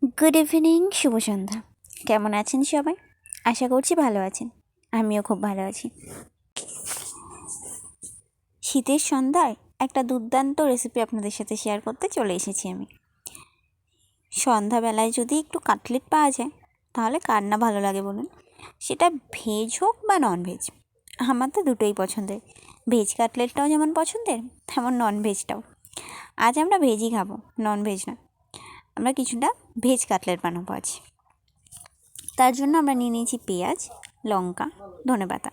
Good evening, শুভ সন্ধ্যা। কেমন আছেন সবাই? আশা করছি ভালো আছেন। আমিও খুব ভালো আছি। শীতের সন্ধ্যায় একটা দুর্দান্ত রেসিপি আপনাদের সাথে শেয়ার করতে চলে এসেছি আমি। সন্ধ্যাবেলায় যদি একটু কাটলেট পাওয়া যায় তাহলে কার না ভালো লাগে বলুন? সেটা ভেজ হোক বা নন ভেজ, আমার তো দুটোই পছন্দের। ভেজ কাটলেটটাও যেমন পছন্দের, তেমন নন ভেজটাও। আজ আমরা ভেজই খাবো, নন ভেজ না। আমরা কিছুটা ভেজ কাটলেট বানাবো আজ। তার জন্য আমরা নিয়ে নিয়েছি পেঁয়াজ, লঙ্কা, ধনেপাতা।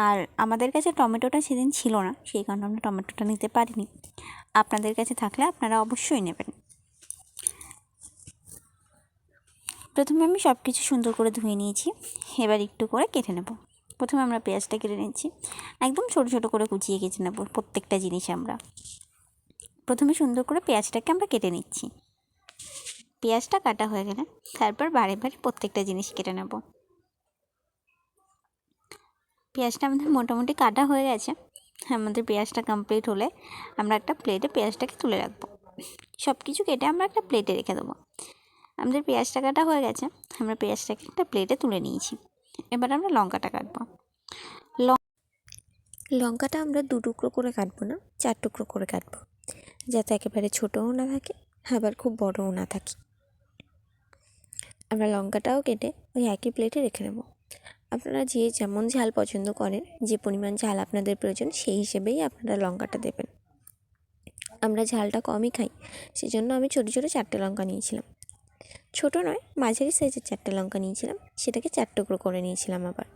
আর আমাদের কাছে টমেটোটা সেদিন ছিল না, সেই কারণে আমরা টমেটোটা নিতে পারিনি। আপনাদের কাছে থাকলে আপনারা অবশ্যই নেবেন। প্রথমে আমি সব কিছু সুন্দর করে ধুয়ে নিয়েছি, এবার একটু করে কেটে নেব। প্রথমে আমরা পেঁয়াজটা কেটে নিচ্ছি, একদম ছোটো ছোটো করে কুচিয়ে কেটে নেব প্রত্যেকটা জিনিস। আমরা প্রথমে সুন্দর করে পেঁয়াজটাকে আমরা কেটে নিচ্ছি। পেঁয়াজটা কাটা হয়ে গেলে তারপর বারে বারে প্রত্যেকটা জিনিস কেটে নেব। পেঁয়াজটা আমাদের মোটামুটি কাটা হয়ে গেছে। আমাদের পেঁয়াজটা কমপ্লিট হলে আমরা একটা প্লেটে পেঁয়াজটাকে তুলে রাখবো। সব কিছু কেটে আমরা একটা প্লেটে রেখে দেবো। আমাদের পেঁয়াজটা কাটা হয়ে গেছে, আমরা পেঁয়াজটাকে একটা প্লেটে তুলে নিয়েছি। এবার আমরা লঙ্কাটা কাটবো। লঙ্কাটা আমরা 2 টুকরো করে কাটবো না, 4 টুকরো করে কাটবো, যাতে একেবারে ছোটোও না থাকে আবার খুব বড়ও না থাকে। আমরা লঙ্কাটাও কেটে ওই একই প্লেটে রেখে দেবো। আপনারা যে যেমন ঝাল পছন্দ করেন, যে পরিমাণ ঝাল আপনাদের প্রয়োজন সেই হিসেবেই আপনারা লঙ্কাটা দেবেন। আমরা ঝালটা কমই খাই, সেজন্য আমি ছোটো ছোটো 4টে লঙ্কা নিয়েছিলাম। ছোটো নয়, মাঝারি সাইজের 4টে লঙ্কা নিয়েছিলাম, সেটাকে 4 টুকরো করে নিয়েছিলাম। আবার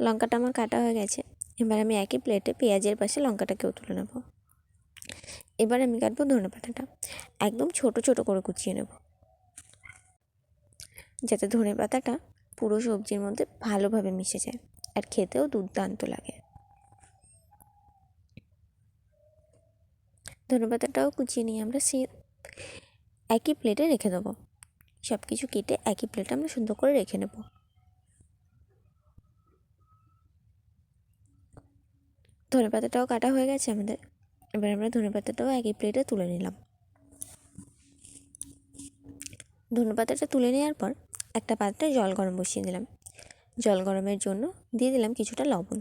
লঙ্কাটা আমার কাটা হয়ে গেছে। এবার আমি একই প্লেটে পেঁয়াজের পাশে লঙ্কাটাকেও তুলে নেব। এবার আমি কাটবো ধনেপাতাটা, একদম ছোটো ছোটো করে কুচিয়ে নেব, যাতে ধনেপাতাটা পুরো সবজির মধ্যে ভালোভাবে মিশে যায় আর খেতেও দুর্দান্ত লাগে। ধনেপাতাটাও কুচিয়ে নিয়ে আমরা সেই একই প্লেটে রেখে দেবো। সব কিছু কেটে একই প্লেটে আমরা সুন্দর করে রেখে নেব। ধনেপাতাটাও কাটা হয়ে গেছে আমাদের। এবার আমরা ধনেপাতাটাও একই প্লেটে তুলে নিলাম। ধনেপাতাটা তুলে নেওয়ার পর একটা পাত্রে জল গরম বসিয়ে দিলাম। জল গরমের জন্য দিয়ে দিলাম কিছুটা লবণ।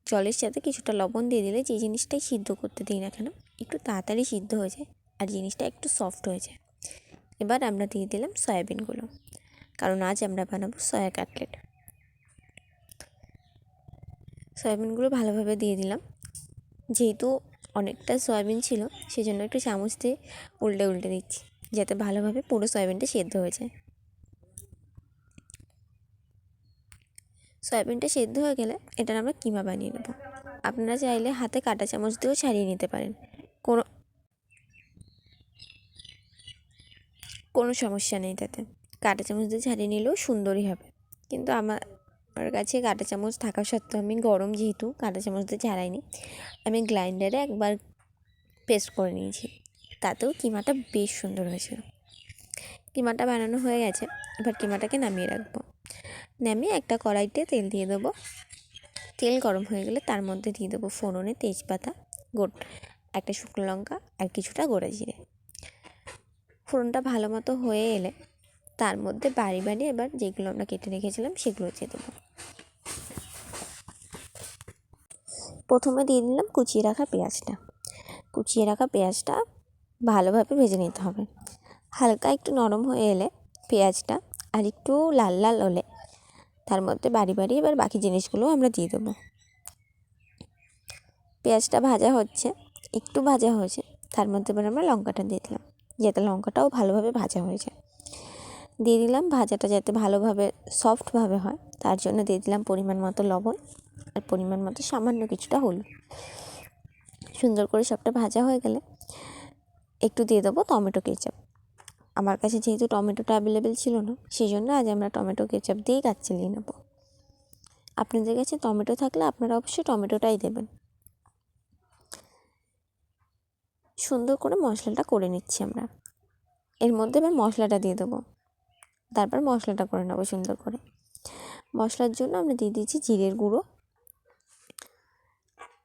জলের সাথে কিছুটা লবণ দিয়ে দিলে যে জিনিসটাই সিদ্ধ করতে দিই না কেন একটু তাড়াতাড়ি সিদ্ধ হয়ে যায় আর জিনিসটা একটু সফট হয়ে যায়। এবার আমরা দিয়ে দিলাম সয়াবিনগুলো, কারণ আজ আমরা বানাবো সয়া কাটলেট। সয়াবিনগুলো ভালোভাবে দিয়ে দিলাম। যেহেতু অনেকটা সয়াবিন ছিল, সেজন্য একটু চামচ দিয়ে উল্টে উল্টে দিচ্ছি, যাতে ভালোভাবে পুরো সয়াবিনটা সেদ্ধ হয়ে যায়। সয়াবিনটা সেদ্ধ হয়ে গেলে এটার আমরা কিমা বানিয়ে নেব। আপনারা চাইলে হাতে কাঁটা চামচ দিয়েও ছাড়িয়ে নিতে পারেন, কোনো কোনো সমস্যা নেই তাতে। কাঁটা চামচ দিয়ে ছাড়িয়ে নিলেও সুন্দরই হবে, কিন্তু আমার কাছে কাঁটা চামচ থাকা সত্ত্বেও আমি গরম যেহেতু কাঁটা চামচ দিয়ে ছাড়াইনি, আমি গ্রাইন্ডারে একবার পেস্ট করে নিয়েছি। তাতেও কিমাটা বেশ সুন্দর হয়েছিল। কিমাটা বানানো হয়ে গেছে, এবার কিমাটাকে নামিয়ে রাখবো। নামিয়ে একটা কড়াইতে তেল দিয়ে দেবো। তেল গরম হয়ে গেলে তার মধ্যে দিয়ে দেবো ফোড়নে তেজপাতা, একটা শুকনো লঙ্কা আর কিছুটা গোটা জিরে। ফোড়নটা ভালো মতো হয়ে এলে তার মধ্যে বাড়ি বাড়ি এবার যেগুলো আমরা কেটে রেখেছিলাম সেগুলো দিয়ে দেবো। প্রথমে দিয়ে দিলাম কুচিয়ে রাখা পেঁয়াজটা। কুচিয়ে রাখা পেঁয়াজটা ভালোভাবে ভেজে নিতে হবে। হালকা একটু নরম হয়ে এলে পেঁয়াজটা আর একটু লাল লাল হলে তার মধ্যে বাড়ি বাড়ি এবার বাকি জিনিসগুলো আমরা দিয়ে দেবো। পেঁয়াজটা ভাজা হচ্ছে, একটু ভাজা হয়েছে, তার মধ্যে এবার আমরা লঙ্কাটা দিয়ে দিলাম, যাতে লঙ্কাটাও ভালোভাবে ভাজা হয়ে যায়। দিয়ে দিলাম ভাজাটা যাতে ভালোভাবে সফটভাবে হয়, তার জন্য দিয়ে দিলাম পরিমাণ মতো লবণ আর পরিমাণ মতো সামান্য কিছুটা হলুদ। সুন্দর করে সবটা ভাজা হয়ে গেলে একটু দিয়ে দেবো টমেটো কেচাপ। আমার কাছে যেহেতু টমেটোটা অ্যাভেলেবেল ছিল না, সেই জন্য আজ আমরা টমেটো কেচাপ দিয়েই কাজ চালিয়ে নেব। আপনাদের কাছে টমেটো থাকলে আপনারা অবশ্যই টমেটোটাই দেবেন। সুন্দর করে মশলাটা করে নিচ্ছি আমরা। এর মধ্যে এবার মশলাটা দিয়ে দেবো, তারপর মশলাটা করে নেবো সুন্দর করে। মশলার জন্য আমরা দিয়ে দিয়েছি জিরের গুঁড়ো,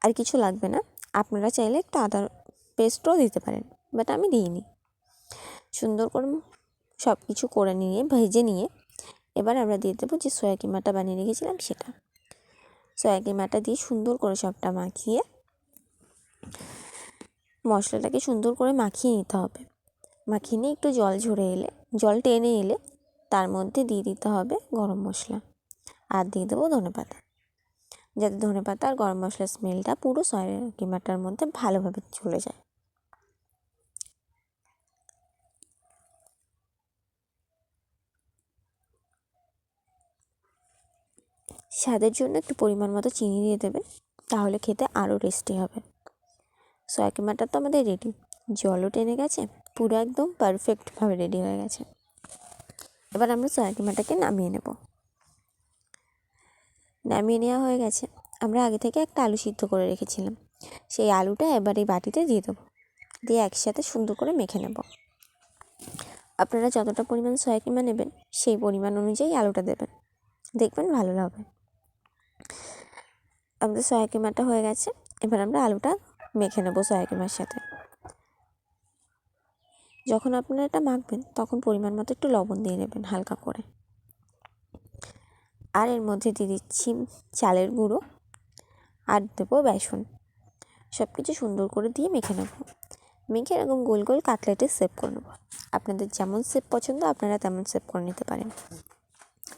আর কিছু লাগবে না। আপনারা চাইলে একটু আদা পেস্টও দিতে পারেন, বাট আমি দিইনি। সুন্দর করে সব কিছু করে নিয়ে ভেজে নিয়ে এবার আমরা দিয়ে দেবো যে সয়া কিমাটা বানিয়ে রেখেছিলাম সেটা। সয়া কিমাটা দিয়ে সুন্দর করে সবটা মাখিয়ে মশলাটাকে সুন্দর করে মাখিয়ে নিতে হবে। মাখিয়ে নিয়ে একটু জল টেনে এলে তার মধ্যে দিয়ে দিতে হবে গরম মশলা আর দিয়ে দেবো ধনেপাতা, যাতে ধনেপাতা আর গরম মশলার স্মেলটা পুরো সয়া কিমাটার মধ্যে ভালোভাবে চলে যায়। স্বাদের জন্য একটু পরিমাণ মতো চিনি দিয়ে দেবেন, তাহলে খেতে আরও টেস্টি হবে। সয়া কিমাটা তো আমাদের রেডি, জলও টেনে গেছে, পুরো একদম পারফেক্টভাবে রেডি হয়ে গেছে। এবার আমরা সয়া কিমাটাকে নামিয়ে নেব। নামিয়ে নেওয়া হয়ে গেছে। আমরা আগে থেকে একটা আলু সিদ্ধ করে রেখেছিলাম, সেই আলুটা এবার এই বাটিতে দিয়ে দেবো, দিয়ে একসাথে সুন্দর করে মেখে নেব। আপনারা যতটা পরিমাণ সয়া কিমা নেবেন সেই পরিমাণ অনুযায়ী আলুটা দেবেন, দেখবেন ভালো হবে। আমাদের সয়া কিমাটা হয়ে গেছে, এবার আমরা আলুটা মেখে নেব সয়া কিমার সাথে। যখন আপনারা এটা মাখবেন তখন পরিমাণ মতো একটু লবণ দিয়ে নেবেন হালকা করে, আর এর মধ্যে দিয়ে দিচ্ছি চালের গুঁড়ো আর দেবো বেসন। সব কিছু সুন্দর করে দিয়ে মেখে নেব। মেখে এরকম গোল গোল কাটলেটের শেপ করে নেব। আপনাদের যেমন শেপ পছন্দ আপনারা তেমন শেপ করে নিতে পারেন।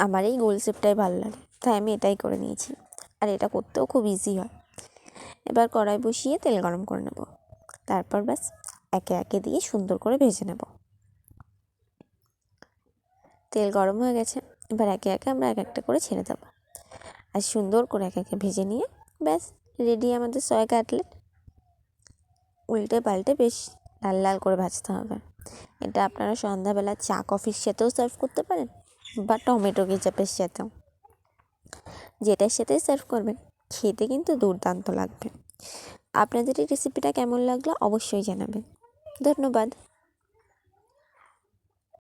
আমার এই গোল শেপটাই ভালো লাগে, তাই আমি এটাই করে নিয়েছি, আর এটা করতেও খুব ইজি হয়। এবার কড়াই বসিয়ে তেল গরম করে নেব, তারপর ব্যাস একে একে দিয়ে সুন্দর করে ভেজে নেব। তেল গরম হয়ে গেছে, এবার একে একে আমরা এক একটা করে ছেড়ে দেবো, আর সুন্দর করে একে একে ভেজে নিয়ে ব্যাস রেডি আমাদের সয়া কাটলেট। উল্টে পাল্টে বেশ লাল লাল করে ভাজতে হবে। এটা আপনারা সন্ধ্যাবেলা চা কফির সাথেও সার্ভ করতে পারেন বা টমেটো কেচাপের সাথেও, যেটার সাথেই সার্ভ করবেন খেতে কিন্তু দুর্দান্ত লাগবে। আপনাদের এই রেসিপিটা কেমন লাগলো অবশ্যই জানাবেন। ধন্যবাদ।